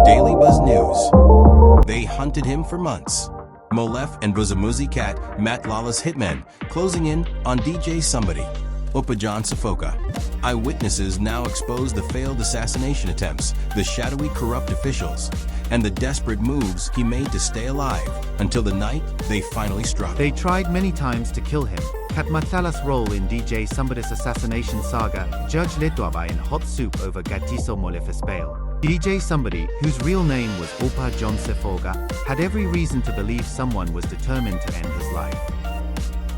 Daily Buzz News. They hunted him for months. Molefe and Vusimuzi cat Matlala's hitmen closing in on DJ Sumbody. Oupa John Sefoka. Eyewitnesses now expose the failed assassination attempts, the shadowy corrupt officials, and the desperate moves he made to stay alive until the night they finally struck. They tried many times to kill him. Cat Matlala's role in DJ Sumbody's assassination saga, Judge Letwaba in hot soup over Gatiso Molefe's bail. DJ Sumbody, whose real name was Oupa John Sefoka, had every reason to believe someone was determined to end his life.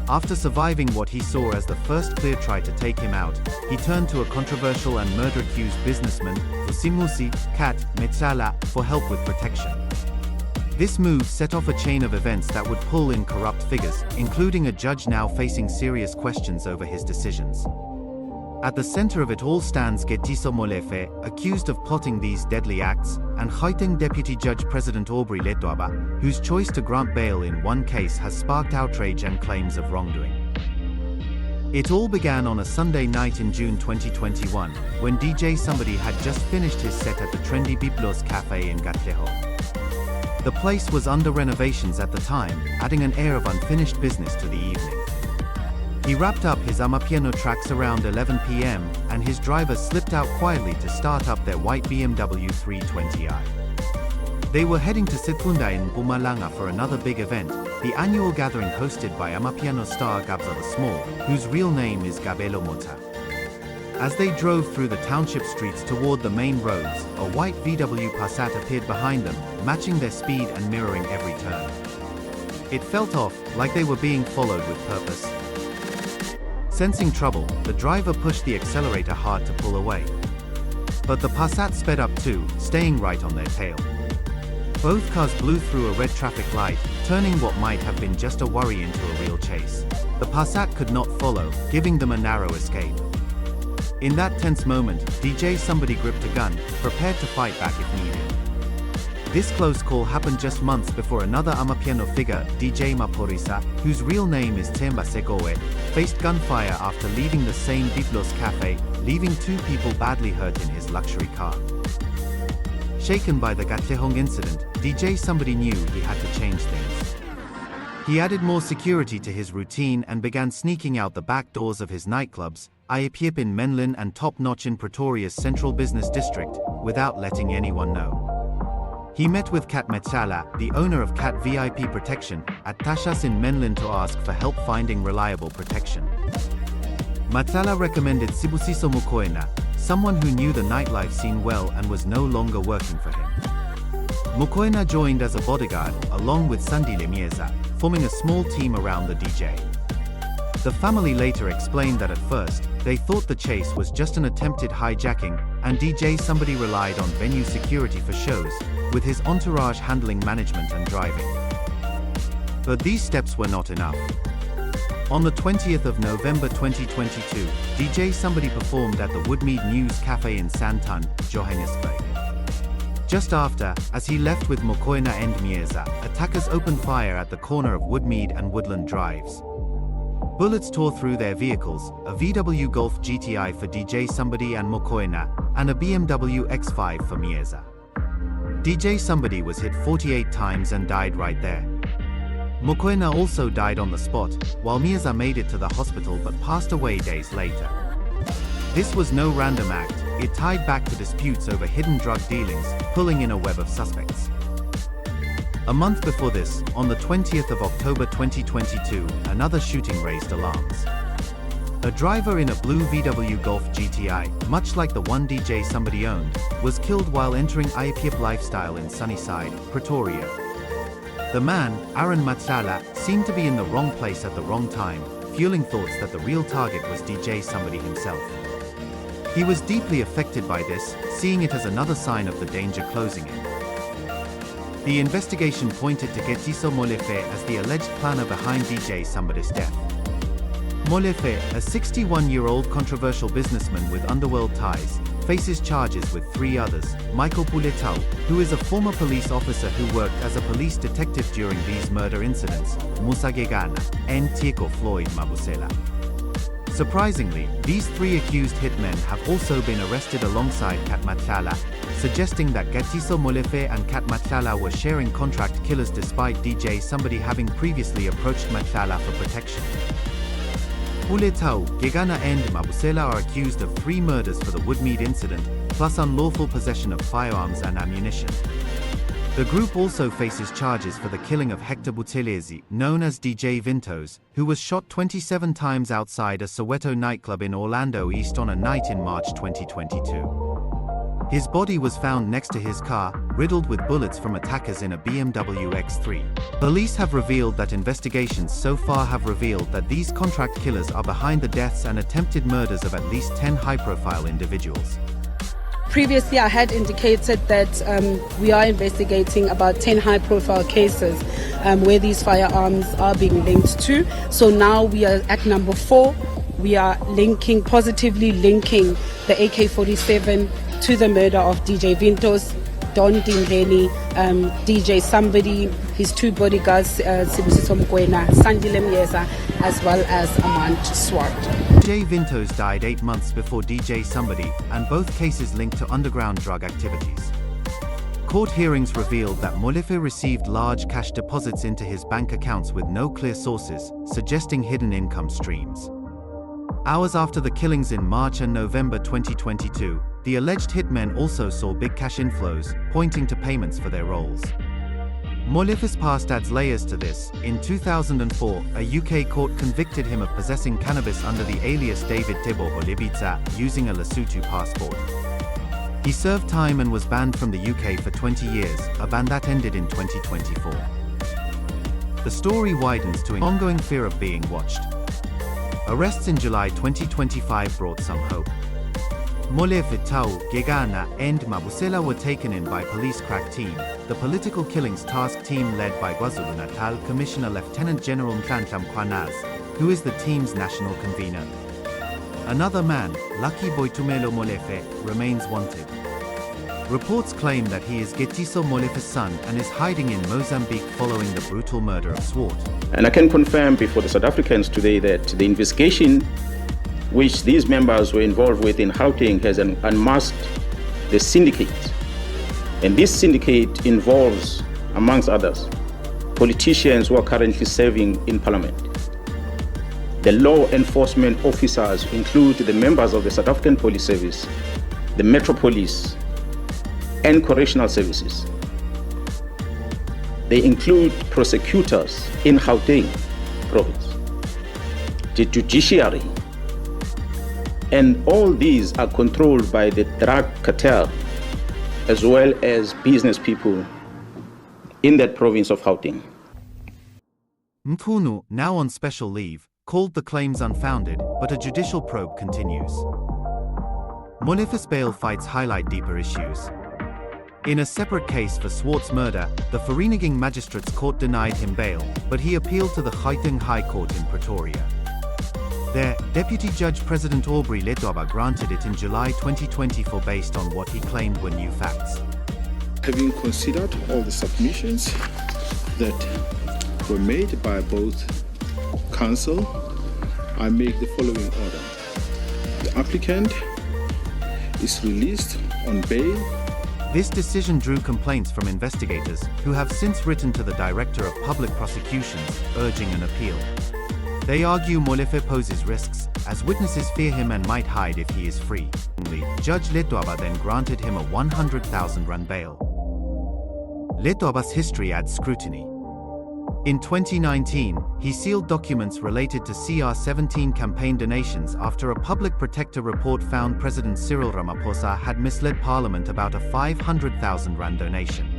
After surviving what he saw as the first clear try to take him out, he turned to a controversial and murder-accused businessman, Vusimuzi, Cat Matlala, for help with protection. This move set off a chain of events that would pull in corrupt figures, including a judge now facing serious questions over his decisions. At the center of it all stands Getiso Molefe, accused of plotting these deadly acts, and Gauteng Deputy Judge President Aubrey Letwaba, whose choice to grant bail in one case has sparked outrage and claims of wrongdoing. It all began on a Sunday night in June 2021, when DJ Sumbody had just finished his set at the trendy Biblos Cafe in Gatleho. The place was under renovations at the time, adding an air of unfinished business to the evening. He wrapped up his Amapiano tracks around 11 p.m, and his driver slipped out quietly to start up their white BMW 320i. They were heading to Sitfunda in Mpumalanga for another big event, the annual gathering hosted by Amapiano star Gabza the Small, whose real name is Gabelo Mota. As they drove through the township streets toward the main roads, a white VW Passat appeared behind them, matching their speed and mirroring every turn. It felt off, like they were being followed with purpose. Sensing trouble, the driver pushed the accelerator hard to pull away. But the Passat sped up too, staying right on their tail. Both cars blew through a red traffic light, turning what might have been just a worry into a real chase. The Passat could not follow, giving them a narrow escape. In that tense moment, DJ Sumbody gripped a gun, prepared to fight back if needed. This close call happened just months before another Amapiano figure, DJ Maporisa, whose real name is Temba Segoe, faced gunfire after leaving the same Biblos Cafe, leaving two people badly hurt in his luxury car. Shaken by the Gatlehong incident, DJ Sumbody knew he had to change things. He added more security to his routine and began sneaking out the back doors of his nightclubs, Eyewitnesses in Menlyn and Top Notch in Pretoria's central business district, without letting anyone know. He met with Cat Matlala, the owner of Cat VIP Protection, at Tashas in Menlyn to ask for help finding reliable protection. Matlala recommended Sibusiso Mokoena, someone who knew the nightlife scene well and was no longer working for him. Mokoena joined as a bodyguard, along with Sandile Mieza, forming a small team around the DJ. The family later explained that at first, they thought the chase was just an attempted hijacking, and DJ Sumbody relied on venue security for shows, with his entourage handling management and driving. But these steps were not enough. On the 20th of November 2022, DJ Sumbody performed at the Woodmead News Cafe in Santon, Johannesburg. Just after, as he left with Mokoena and Mieza, attackers opened fire at the corner of Woodmead and Woodland Drives. Bullets tore through their vehicles, a VW Golf GTI for DJ Sumbody and Mokoena, and a BMW X5 for Mieza. DJ Sumbody was hit 48 times and died right there. Mokoena also died on the spot, while Mieza made it to the hospital but passed away days later. This was no random act, it tied back to disputes over hidden drug dealings, pulling in a web of suspects. A month before this, on the 20th of October 2022, another shooting raised alarms. A driver in a blue VW Golf GTI, much like the one DJ Sumbody owned, was killed while entering Eyewitnesses Lifestyle in Sunnyside, Pretoria. The man, Aaron Matlala, seemed to be in the wrong place at the wrong time, fueling thoughts that the real target was DJ Sumbody himself. He was deeply affected by this, seeing it as another sign of the danger closing in. The investigation pointed to Getiso Molefe as the alleged planner behind DJ Sumbody's death. Molefe, a 61-year-old controversial businessman with underworld ties, faces charges with three others: Michael Puletau, who is a former police officer who worked as a police detective during these murder incidents, Musa Gegana, and Tieko Floyd Mabusela. Surprisingly, these three accused hitmen have also been arrested alongside Cat Matlala, suggesting that Gatiso Molefe and Kat Matlala were sharing contract killers despite DJ Sumbody having previously approached Matlala for protection. Uletau, Gegana and Mabusela are accused of 3 murders for the Woodmead incident, plus unlawful possession of firearms and ammunition. The group also faces charges for the killing of Hector Buthelezi, known as DJ Vintos, who was shot 27 times outside a Soweto nightclub in Orlando East on a night in March 2022. His body was found next to his car, riddled with bullets from attackers in a BMW X3. Police have revealed that investigations so far have revealed that these contract killers are behind the deaths and attempted murders of at least 10 high-profile individuals. Previously, I had indicated that we are investigating about 10 high-profile cases where these firearms are being linked to. So now we are at number 4. We are positively linking the AK-47 to the murder of DJ Vintos, Don Dindleni, DJ Sumbody, his 2 bodyguards, Sibusiso Mkwena, Sandile Myeza, as well as Amant Swart. DJ Vintos died 8 months before DJ Sumbody, and both cases linked to underground drug activities. Court hearings revealed that Molefe received large cash deposits into his bank accounts with no clear sources, suggesting hidden income streams. Hours after the killings in March and November 2022, the alleged hitmen also saw big cash inflows, pointing to payments for their roles. Molefe's past adds layers to this. In 2004, a UK court convicted him of possessing cannabis under the alias David Tebo Holibitsa, using a Lesotho passport. He served time and was banned from the UK for 20 years, a ban that ended in 2024. The story widens to an ongoing fear of being watched. Arrests in July 2025 brought some hope. Molefe, Tau, Gegana, and Mabusela were taken in by police crack team, the political killings task team led by KwaZulu-Natal Commissioner Lieutenant General Nhlanhla Mkhwanazi, who is the team's national convener. Another man, Lucky Boitumelo Molefe, remains wanted. Reports claim that he is Getiso Molefe's son and is hiding in Mozambique following the brutal murder of Swart. And I can confirm before the South Africans today that the investigation which these members were involved with in Gauteng has unmasked the syndicate. And this syndicate involves, amongst others, politicians who are currently serving in Parliament. The law enforcement officers include the members of the South African Police Service, the Metro Police, and Correctional Services. They include prosecutors in Gauteng province, the judiciary, and all these are controlled by the drug cartel as well as business people in that province of Gauteng. Mkhunu, now on special leave, called the claims unfounded, but a judicial probe continues. Molefe's bail fights highlight deeper issues. In a separate case for Swart's murder, the Vereeniging Magistrates Court denied him bail, but he appealed to the Gauteng High Court in Pretoria. There, Deputy Judge President Aubrey Letwaba granted it in July 2024 based on what he claimed were new facts. Having considered all the submissions that were made by both counsel, I make the following order. The applicant is released on bail. This decision drew complaints from investigators, who have since written to the Director of Public Prosecutions, urging an appeal. They argue Molefe poses risks, as witnesses fear him and might hide if he is free. Judge Letwaba then granted him a 100,000 rand bail. Letwaba's history adds scrutiny. In 2019, he sealed documents related to CR17 campaign donations after a public protector report found President Cyril Ramaphosa had misled Parliament about a 500,000 rand donation.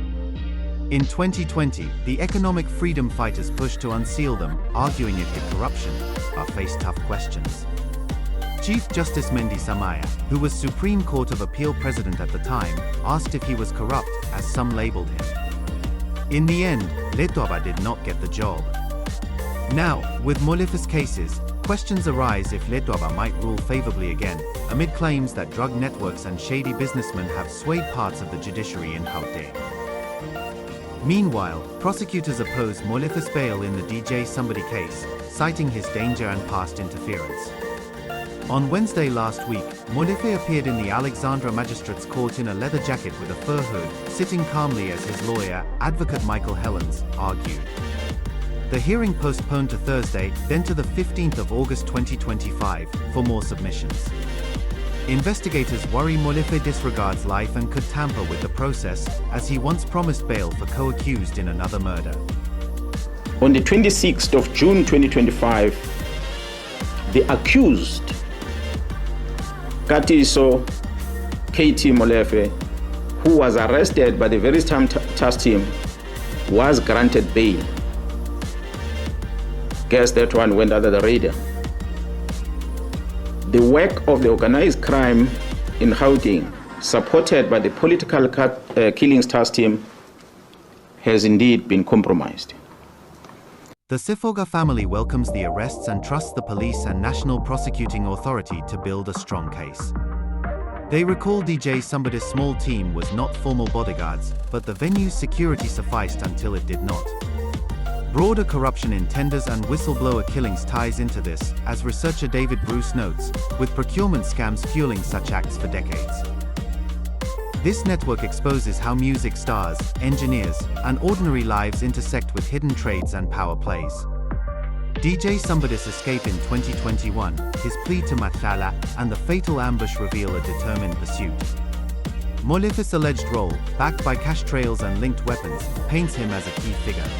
In 2020, the economic freedom fighters pushed to unseal them, arguing it hid corruption, but faced tough questions. Chief Justice Mendi Samaya, who was Supreme Court of Appeal president at the time, asked if he was corrupt, as some labeled him. In the end, Letwaba did not get the job. Now, with Molefe's cases, questions arise if Letwaba might rule favorably again, amid claims that drug networks and shady businessmen have swayed parts of the judiciary in Gauteng. Meanwhile, prosecutors oppose Molefe's bail in the DJ Sumbody case, citing his danger and past interference. On Wednesday last week, Molefe appeared in the Alexandra Magistrates Court in a leather jacket with a fur hood, sitting calmly as his lawyer, Advocate Michael Helens, argued. The hearing postponed to Thursday, then to the 15th of August 2025, for more submissions. Investigators worry Molefe disregards life and could tamper with the process, as he once promised bail for co-accused in another murder. On the 26th of June 2025, the accused, Katiso KT Molefe, who was arrested by the very same task team, was granted bail. Guess that one went under the radar. The work of the organized crime in Gauteng, supported by the political killings task team, has indeed been compromised. The Sefoka family welcomes the arrests and trusts the police and National Prosecuting Authority to build a strong case. They recall DJ Sumbody's small team was not formal bodyguards, but the venue's security sufficed until it did not. Broader corruption in tenders and whistleblower killings ties into this, as researcher David Bruce notes, with procurement scams fueling such acts for decades. This network exposes how music stars, engineers, and ordinary lives intersect with hidden trades and power plays. DJ Sumbody's escape in 2021, his plea to Matlala, and the fatal ambush reveal a determined pursuit. Molefe's alleged role, backed by cash trails and linked weapons, paints him as a key figure.